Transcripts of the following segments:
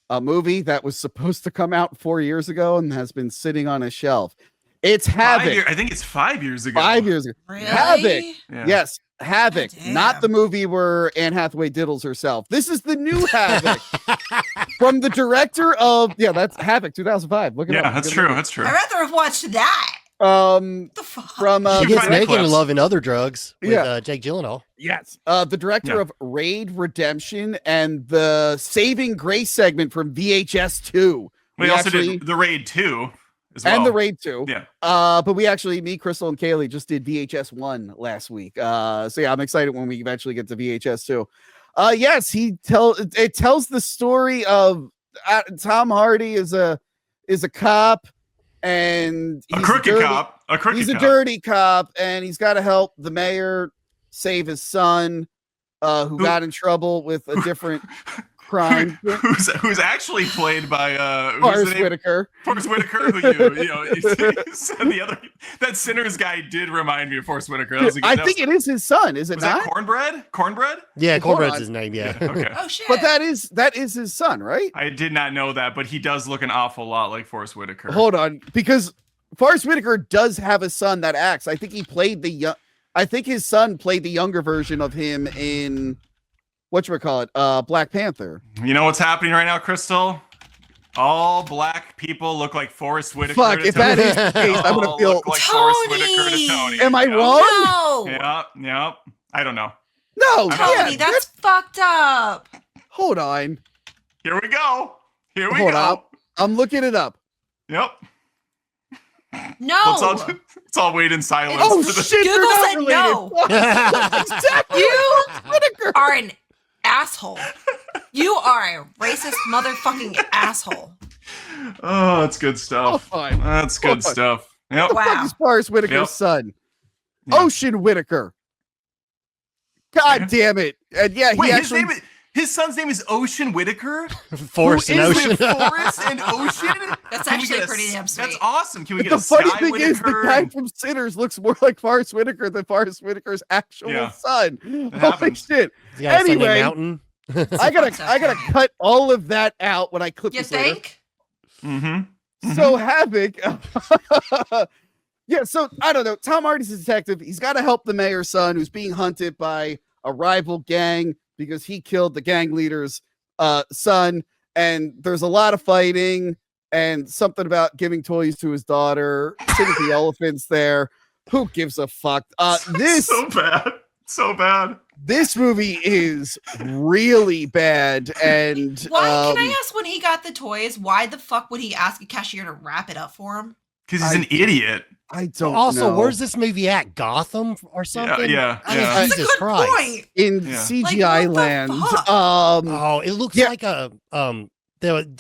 a movie that was supposed to come out 4 years ago and has been sitting on a shelf. It's Havoc. I think it's 5 years ago. 5 years ago. Really? Havoc. Yeah. Yes, Havoc. Oh, Not the movie where Anne Hathaway diddles herself. This is the new Havoc from the director of that's Havoc 2005. Look at Yeah, that's true. That's true. I'd rather have watched that. The fuck? from She You gets find the naked and clips. loving other drugs with Yeah. Jake Gyllenhaal. yes, the director of Raid Redemption and the Saving Grace segment from VHS 2. We also did the Raid 2 as well. And the Raid 2. Yeah. But we actually, me, Crystal, and Kaylee just did VHS 1 last week. So yeah, I'm excited when we eventually get to VHS 2. Yes, it tells the story of Tom Hardy is a cop, and A crooked cop. He's a dirty cop, and he's got to help the mayor save his son, who got in trouble with a different crime. Who's actually played by Forrest Whitaker. Forrest Whitaker, who you said the other that Sinners guy did remind me of Forrest Whitaker. That was a good, I think it is his son, is it was not? that Cornbread? Cornbread? Yeah, Hold Cornbread's on. his name. Yeah. Okay. Oh shit! But that is his son, right? I did not know that, but he does look an awful lot like Forrest Whitaker. Hold on, because Forrest Whitaker does have a son that acts. I think he played I think his son played the younger version of him in whatchamacallit, Black Panther. You know what's happening right now, Crystal? All black people look like Forrest Whitaker. Fuck, to if that Tony. is the case, I'm gonna All feel. look like Forrest Whitaker to Tony. Am I Yep. wrong? No, Yep. I don't know. No, Tony, yeah, that's fucked up. hold on. Here we go. Here we Hold go. up. I'm looking it up. Yep. No, Let's all wait in silence. Oh for the- shit! Google they're said not related. no. Exactly. You Whitaker. are an asshole. You are a racist motherfucking asshole. Oh, that's good Oh, stuff. fine. That's good fine. stuff. Yep. What the fuck Wow. is Forrest Whitaker's Yep. son? Yeah. Ocean Whitaker. God damn it! And yeah, he Wait, actually. his son's name is Ocean Whitaker? Forest and Who is Ocean. with Forest and Ocean? That's Can we actually get pretty damn sweet. That's awesome. Can we get The a funny Sky thing is, the Whitaker? guy from Sinners looks more like Forrest Whitaker than Forrest Whitaker's actual Yeah. son. Holy happens. shit! He's got a son named Anyway, Mountain. I gotta cut all of that out when I clip You this later. think? Mm-hmm. So Havoc, yeah. So I don't know. Tom Hardy's a detective. He's got to help the mayor's son, who's being hunted by a rival gang because he killed the gang leader's son. And there's a lot of fighting and something about giving toys to his daughter. Timothy Elephant's there. Who gives a fuck? This So bad. this movie is really bad. And Why can I ask when he got the toys? Why the fuck would he ask a cashier to wrap it up for him? Because he's an idiot. I don't Also, know. where's this movie at? Gotham or something? yeah, I mean, yeah. That's a Jesus good Christ. point. in Yeah. CGI Like, what the land? fuck? Oh, it looks Yeah. like a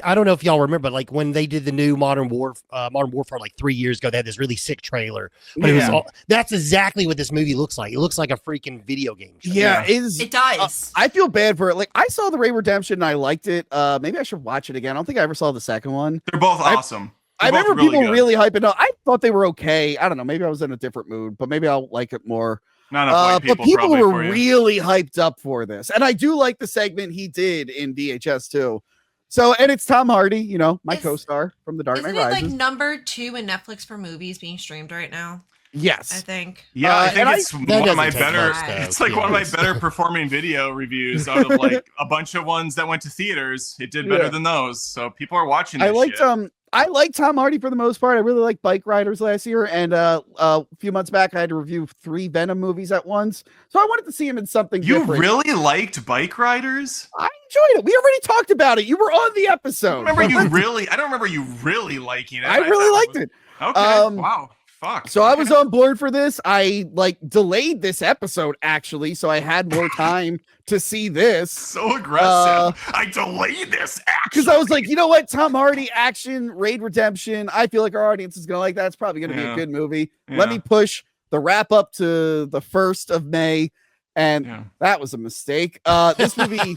I don't know if y'all remember, like when they did the new Modern Warfare like 3 years ago, they had this really sick trailer. But it was Yeah. that's exactly what this movie looks like. It looks like a freaking video game show. Yeah, It does. I feel bad for it. Like I saw the Ray Redemption and I liked it. Maybe I should watch it again. I don't think I ever saw the second one. They're both awesome. I They're both remember people good. really hyping up. I thought they were okay. I don't know. Maybe I was in a different mood, but maybe I'll like it more. Not enough white people, but people probably were for you. really hyped up for this, and I do like the segment he did in VHS too. So, and it's Tom Hardy, you know, my Is- co-star from The Dark Isn't Knight it like Rises. number 2 in Netflix for movies being streamed right now? I Yes, think. Yeah, I and think I- it's That one of my doesn't take better. much, though, It's to like be one of my honest. better performing video reviews out of like a bunch of ones that went to theaters. It did better Yeah. than those, so people are watching. This I liked shit. I liked Tom Hardy for the most part. I really liked Bike Riders last year, and a few months back I had to review 3 Venom movies at once. So I wanted to see him in something You different. really liked Bike Riders? I enjoyed it. We already talked about it. You were on the I episode. don't remember But you listen, really. I don't remember you really liking it. I really liked it. Okay. Um, Wow. Fuck. So I Okay. was on board for this. I like delayed this episode actually, so I had more time to see this. so aggressive. I delayed this Because I was like, you know what, Tom Hardy action, Raid Redemption. I feel like our audience is gonna like that. It's probably gonna be a Yeah. good movie. Let Yeah. me push the wrap up to the 1st of May, and Yeah. that was a mistake. This movie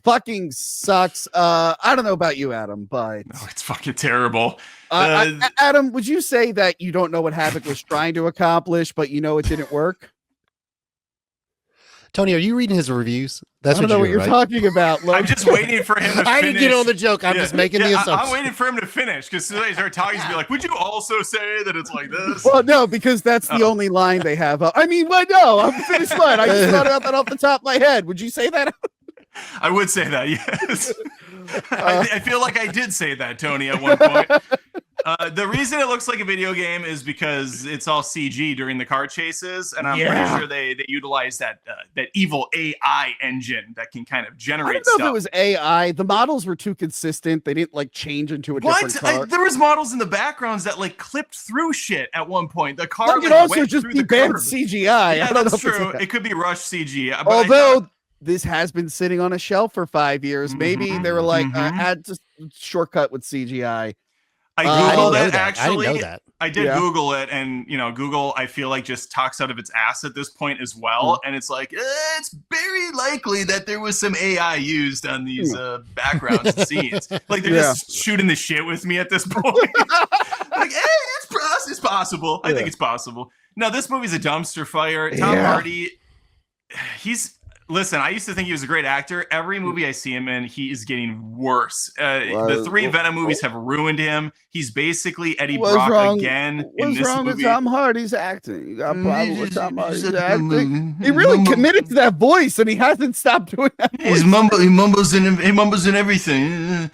fucking sucks. I don't know about you, Adam, but No, it's fucking terrible. Adam, would you say that you don't know what Havoc was trying to accomplish, but you know it didn't work? Tony, are you reading his reviews? That's I don't know what you're right? talking about. I'm Logan. just waiting for him to finish. I didn't get on the joke. I'm just making the assumption. I'm waiting for him to finish because as soon as I start talking, he's gonna be like, "Would you also say that it's like this?" Well, no, because that's the only line they have. I mean, well, no, I'm finished line. I just thought about that off the top of my head. Would you say that? I would say that, yes. I feel like I did say that, Tony, at one point. The reason it looks like a video game is because it's all CG during the car chases, and I'm pretty sure they utilize that evil AI engine that can kind of generate I don't know stuff. if it was AI. The models were too consistent. They didn't like change into a different car. There was models in the backgrounds that like clipped through shit at one point. The car That could like, also went just through be the bad curb. CGI. Yeah, I don't know that's if it's true. that. It could be rush CG. But Although this has been sitting on a shelf for 5 years, maybe they were like, had to shortcut with CGI. I I googled didn't know it that. actually. I didn't know that. I did Google it, and Google I feel like just talks out of its ass at this point as well. And it's like it's very likely that there was some AI used on these backgrounds and scenes. Like they're just shooting the shit with me at this point. Like, it's possible. I think it's possible. Now this movie's a dumpster fire. Tom Hardy, Listen, I used to think he was a great actor. Every movie I see him in, he is getting worse. The 3 Venom movies have ruined him. He's basically Eddie Brock again in this movie. What's wrong with Tom Hardy's acting? You got a problem with Tom Hardy's acting? He really committed to that voice, and he hasn't stopped doing that voice. He mumbles in everything.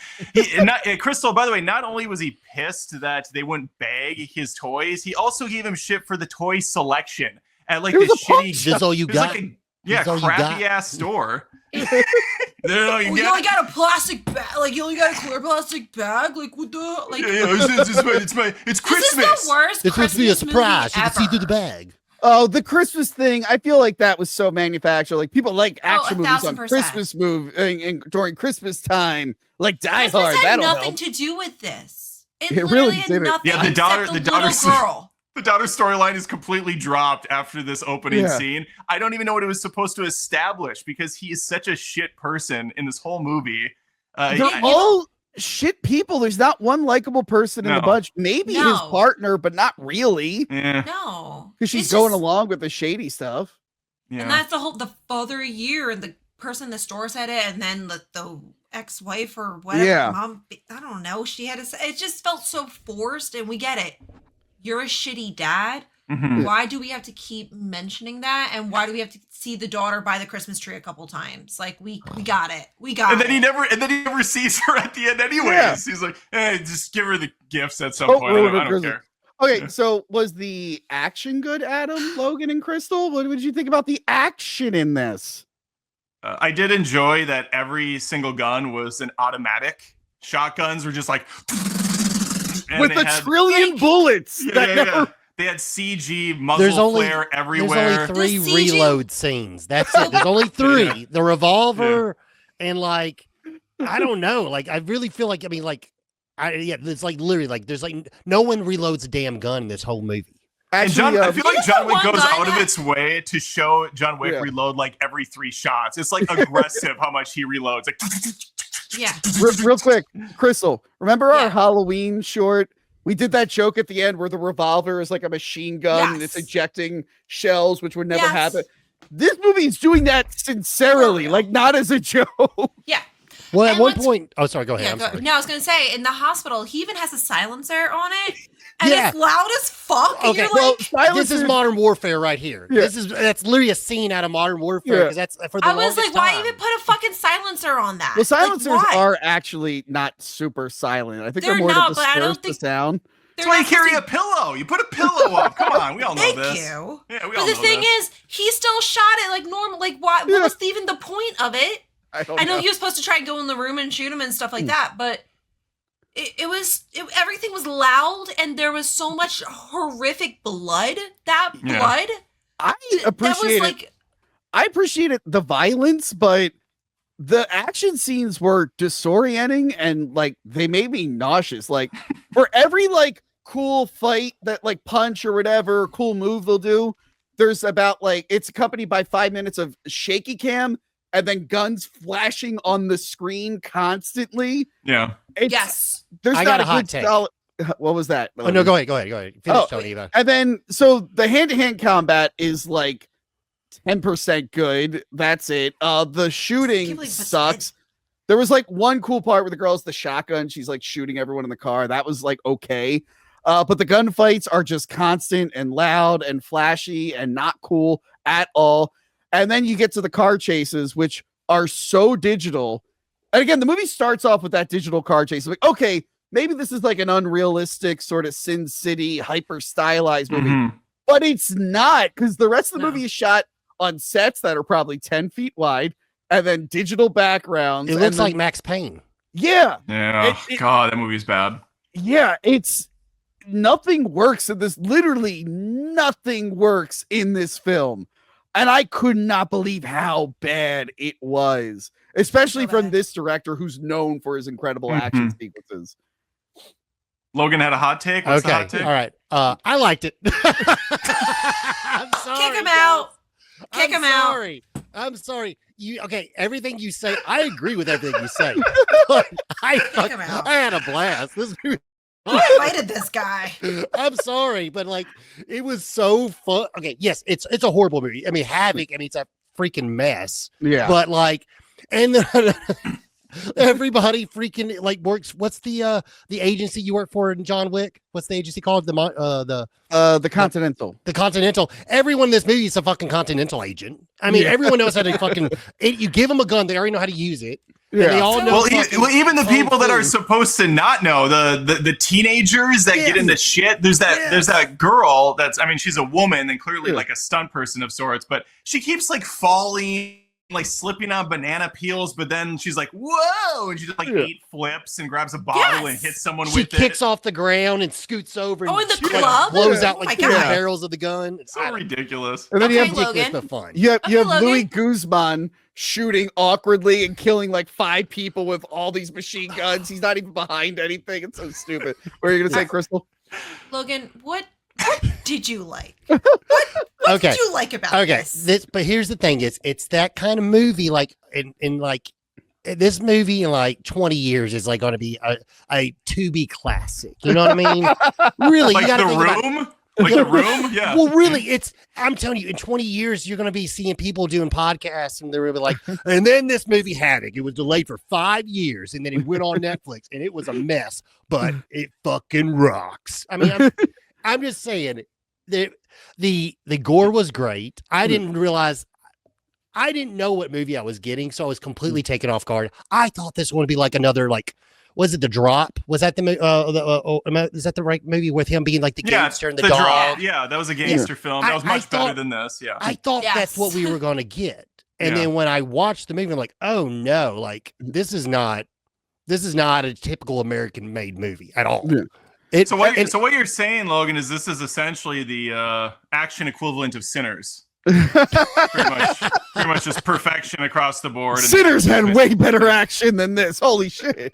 Crystal, by the way, not only was he pissed that they wouldn't bag his toys, he also gave him shit for the toy selection at like this shitty. That's all you got. Crappy ass store. You only got a plastic bag. Like you only got a clear plastic bag. Like what the like? It's Christmas. This is the worst. It's supposed to be a surprise. You Ever. can see through the bag. Oh, the Christmas thing. I feel like that was so manufactured. Like people like action movies on 1000%. Christmas and during Christmas time, like Die Christmas Hard. had That'll nothing help. to do with this. It really literally had didn't. nothing. Yeah, the except daughter's little girl. The daughter storyline is completely dropped after this opening scene. I don't even know what it was supposed to establish because he is such a shit person in this whole movie. They're all shit people. There's not one likable person in the bunch. Maybe his partner, but not really. No, because she's going along with the shady stuff. Yeah. And that's the father a year and the person in the store said it, and then the ex-wife or whatever mom. I don't know. She had to say it. Just felt so forced, and we get it. You're a shitty dad. Why do we have to keep mentioning that? And why do we have to see the daughter by the Christmas tree a couple times? Like we got it. We got and it. And then he never sees her at the end anyways. Yeah. He's like, hey, just give her the gifts at some point. I don't care. Okay, so was the action good, Adam, Logan, and Crystal? What did you think about the action in this? I did enjoy that every single gun was an automatic. Shotguns were just like with a trillion bullets. They had CG muzzle flare everywhere. There's only 3 reload scenes. That's it. There's only 3. The revolver and like I don't know. Like I really feel like it's like literally like there's like no one reloads a damn gun in this whole movie. Actually, I feel like John Wick goes out of its way to show John Wick reload like every 3 shots. It's like aggressive how much he reloads. Like, real quick, Crystal, remember our Halloween short? We did that joke at the end where the revolver is like a machine gun and it's ejecting shells, which would never happen. This movie is doing that sincerely, like not as a joke. Yeah. Well, at one point, sorry, go ahead. No, I was going to say in the hospital, he even has a silencer on it. And it's loud as fuck. And you're like, this is Modern Warfare right here. That's literally a scene out of Modern Warfare because that's for the I was like, why time. even put a fucking silencer on that? Well, silencers are actually not super silent. I think they're more to disperse the sound. That's why you carry a pillow. You put a pillow up. Come on, we all know this. Thank you. Yeah, but the thing is, he still shot it like normal. Like, what was even the point of it? I know he was supposed to try and go in the room and shoot him and stuff like that, but everything was loud and there was so much horrific blood. Blood. I appreciated the violence, but the action scenes were disorienting and like they made me nauseous. Like for every like cool fight that like punch or whatever cool move they'll do, there's about like it's accompanied by 5 minutes of shaky cam and then guns flashing on the screen constantly. Yeah. There's I not got a hot take. What was that? Oh no, go ahead. Finish, Tony. And then so the hand-to-hand combat is like 10% good. That's it. The shooting believe sucks. There was like one cool part where the girl has the shotgun. She's like shooting everyone in the car. That was like okay. But the gunfights are just constant and loud and flashy and not cool at all. And then you get to the car chases, which are so digital. And again, the movie starts off with that digital car chase. Like, okay, maybe this is like an unrealistic sort of Sin City hyper stylized movie, but it's not, because the rest of the movie is shot on sets that are probably 10 feet wide and then digital backgrounds. It looks like Max Payne. Yeah. Yeah. God, that movie's bad. Yeah. It's nothing works in this. Literally nothing works in this film. And I could not believe how bad it was, especially from this director who's known for his incredible action sequences. Logan had a hot take. What's the hot take? All right. I liked it. I'm sorry. Kick him out. Kick him out. I'm sorry. Everything you say, I agree with everything you say. I had a blast. This movie. Who invited this guy? I'm sorry, but like it was so fun. Okay, yes, it's a horrible movie. I mean, Havoc, it's a freaking mess. Yeah. But like, and everybody freaking like works. What's the agency you work for in John Wick? What's the agency called? The Continental. The Continental. Everyone in this movie is a fucking Continental agent. I mean, everyone knows how to fucking. You give them a gun, they already know how to use it. Yeah. They all know. Well, even the people that are supposed to not know, the teenagers that get into shit. There's that girl that's, she's a woman and clearly like a stunt person of sorts, but she keeps like falling, like slipping on banana peels, but then she's like, whoa, and she just like 8 flips and grabs a bottle and hits someone with it. She kicks off the ground and scoots over and in the club? blows out like 3 barrels of the gun. It's so ridiculous. And then you have Logan. You have Louis Guzman shooting awkwardly and killing like 5 people with all these machine guns. He's not even behind anything. It's so stupid. What are you gonna say, Crystal? Logan, what did you like? What did you like about this? But here's the thing: it's that kind of movie. Like in like this movie in like 20 years is like going to be a to be classic. You know what I mean? Really, like you gotta The think Room. Like The Room, yeah. Well, really, I'm telling you, in 20 years, you're going to be seeing people doing podcasts, and they're going to be like, and then this movie Havoc, it was delayed for 5 years, and then it went on Netflix, and it was a mess, but it fucking rocks. I'm just saying, the gore was great. I didn't know what movie I was getting, so I was completely taken off guard. I thought this would be like another, like, was it The Drop? Was that is that the right movie with him being like the gangster and the dog? Drop. Yeah, that was a gangster film. That was much better than this. Yeah, I thought that's what we were going to get. And then when I watched the movie, I'm like, oh no, like this is not a typical American made movie at all. Yeah. So what you're saying, Logan, is this is essentially the action equivalent of Sinners. pretty much just perfection across the board. Sinners had way better action than this. Holy shit!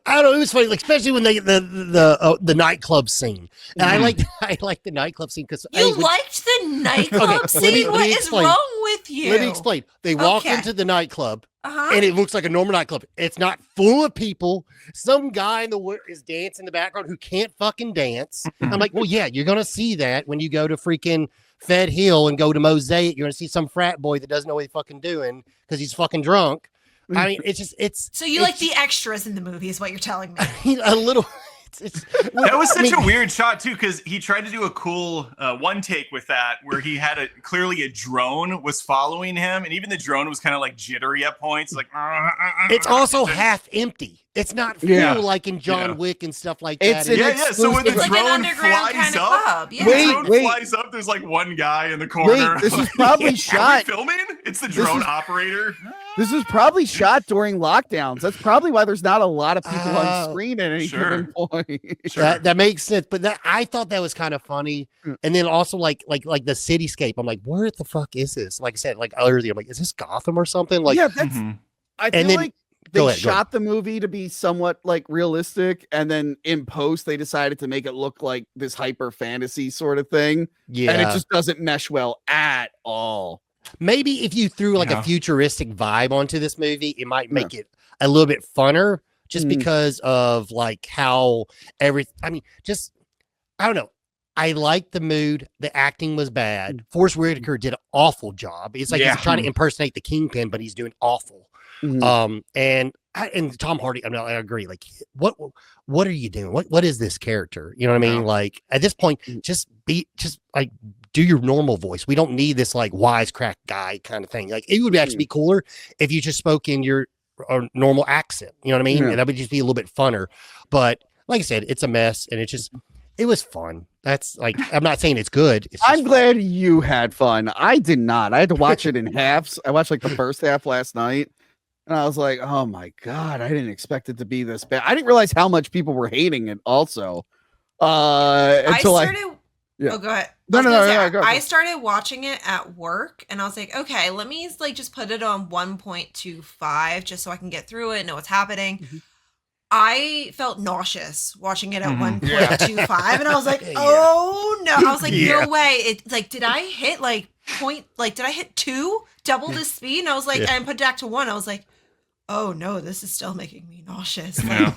I don't know. It was funny, like especially when the nightclub scene. And I like the nightclub scene because you liked the nightclub scene. What is wrong with you? Let me explain. They walk into the nightclub. And it looks like a normal nightclub. It's not full of people. Some guy is dancing in the background who can't fucking dance. I'm like, well, yeah, you're gonna see that when you go to freaking Fed Hill and go to Mosaic. You're gonna see some frat boy that doesn't know what he's fucking doing because he's fucking drunk. I mean, So you like the extras in the movie, is what you're telling me? A little. That was such a weird shot too, because he tried to do a cool one take with that, where he had clearly a drone was following him, and even the drone was kind of like jittery at points. Like it's also half empty. It's not full like in John Wick and stuff like that. So when the drone flies kind of up, flies up, there's like one guy in the corner. This is probably shot. Are we filming? It's the drone operator. This was probably shot during lockdowns. That's probably why there's not a lot of people on screen at any given point. That makes sense. But I thought that was kind of funny. And then also like the cityscape. I'm like, where the fuck is this? Like I said, like earlier, I'm like, is this Gotham or something? Like, that's. I feel like they shot the movie to be somewhat like realistic, and then in post they decided to make it look like this hyper fantasy sort of thing. Yeah, and it just doesn't mesh well at all. Maybe if you threw like a futuristic vibe onto this movie, it might make it a little bit funner, just because of like how I don't know. I liked the mood. The acting was bad. Forrest Whitaker did an awful job. It's like he's trying to impersonate the Kingpin, but he's doing awful. And Tom Hardy, I agree. Like, what are you doing? What is this character? You know what I mean? Like, at this point, just like do your normal voice. We don't need this like wisecrack guy kind of thing. Like, it would actually be cooler if you just spoke in your normal accent. You know what I mean? And that would just be a little bit funner. But like I said, it's a mess, and it was fun. That's like, I'm not saying it's good. I'm glad you had fun. I did not. I had to watch it in halves. I watched like the first half last night, and I was like, oh my God, I didn't expect it to be this bad. I didn't realize how much people were hating it also. Until Oh, go ahead. No, go. I started watching it at work, and I was like, okay, let me like just put it on 1.25 just so I can get through it, know what's happening. I felt nauseous watching it at 1.25, and I was like, oh no. I was like, no way. It like, did I hit did I hit 2 double the speed? And I was like, and put it back to 1. I was like, oh no, this is still making me nauseous. Like,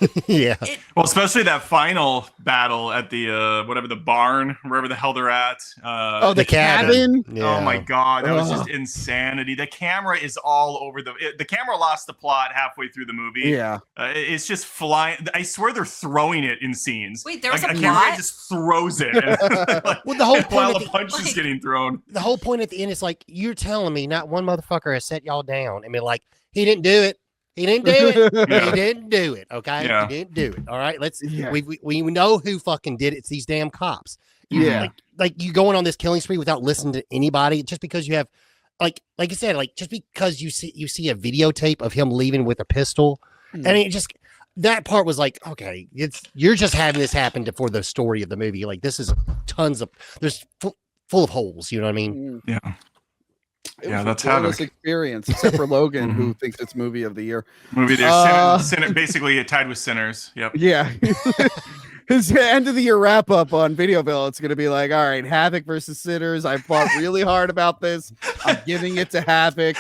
well, especially that final battle at the whatever, the barn, wherever the hell they're at. The cabin. Oh my God, that was just insanity. The camera is all over the camera lost the plot halfway through the movie. It's just flying. I swear they're throwing it in scenes. Wait, there was like, a camera just throws it. Like, well, the whole point while a punch is getting thrown. The whole point at the end is like, you're telling me not one motherfucker has set y'all down. I mean, like, he didn't do it. He didn't do it. He didn't do it. Okay. He didn't do it. All right. We know who fucking did it. It's these damn cops. Like you going on this killing spree without listening to anybody just because you have like I said, like just because you see a videotape of him leaving with a pistol. And it just, that part was like, okay, you're just having this happen for the story of the movie. Like, this is there's full of holes. You know what I mean? Yeah. It was that's a flawless Havoc experience, except for Logan, who thinks it's movie of the year. Movie there, basically tied with Sinners. Yep. Yeah. His end of the year wrap up on Videoville, it's going to be like, all right, Havoc versus Sinners. I fought really hard about this. I'm giving it to Havoc.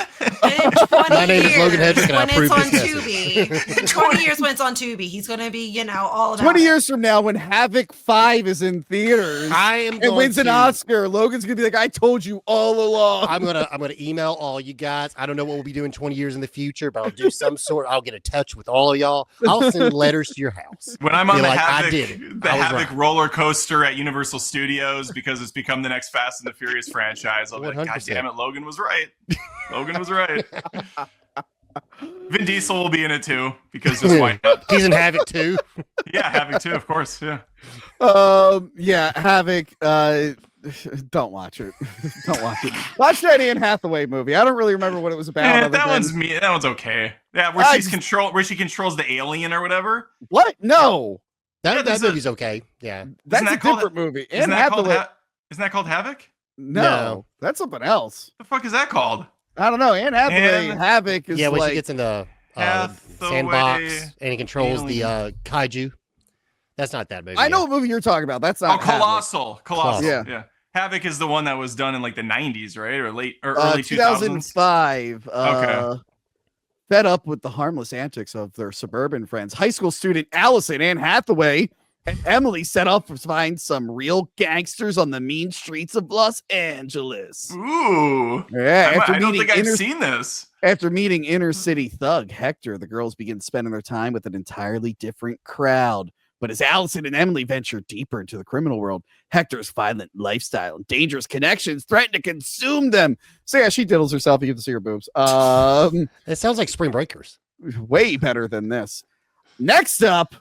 My name is Logan Hedrick, and I approve on this Tubi. In 20 years when it's on Tubi, he's going to be, all about 20 years from now, when Havoc 5 is in theaters and wins an Oscar, Logan's going to be like, I told you all along. I'm gonna email all you guys. I don't know what we'll be doing 20 years in the future, but I'll do some sort. I'll get in touch with all of y'all. I'll send letters to your house. When I'm on the I did it. The Havoc roller coaster at Universal Studios, because it's become the next Fast and the Furious franchise. I'll be like, God damn it, Logan was right. Logan was right. Vin Diesel will be in it too, because just why not? He's in Havoc too. Yeah, Havoc too, of course. Yeah. Havoc. Don't watch it. Don't watch it. Watch that Anne Hathaway movie. I don't really remember what it was about. That one's okay. Yeah, where she controls the alien or whatever. What? No. That movie's okay. Yeah. That's a different movie. Anne Hathaway. Isn't that called Havoc? No, that's something else. The fuck is that called? I don't know. Anne Hathaway. Havoc is when like, she gets in the sandbox and he controls the kaiju. That's not that movie. I know what movie you're talking about. That's not Colossal. Yeah. Havoc is the one that was done in like the 90s, right? Or early 2005. Okay. Fed up with the harmless antics of their suburban friends, high school student Allison, Anne Hathaway, and Emily set off to find some real gangsters on the mean streets of Los Angeles. Ooh. Yeah. I don't think I've seen this. After meeting inner city thug Hector, the girls begin spending their time with an entirely different crowd. But as Allison and Emily venture deeper into the criminal world, Hector's violent lifestyle and dangerous connections threaten to consume them. So yeah, she diddles herself. You get to see her boobs. It sounds like Spring Breakers. Way better than this. Next up,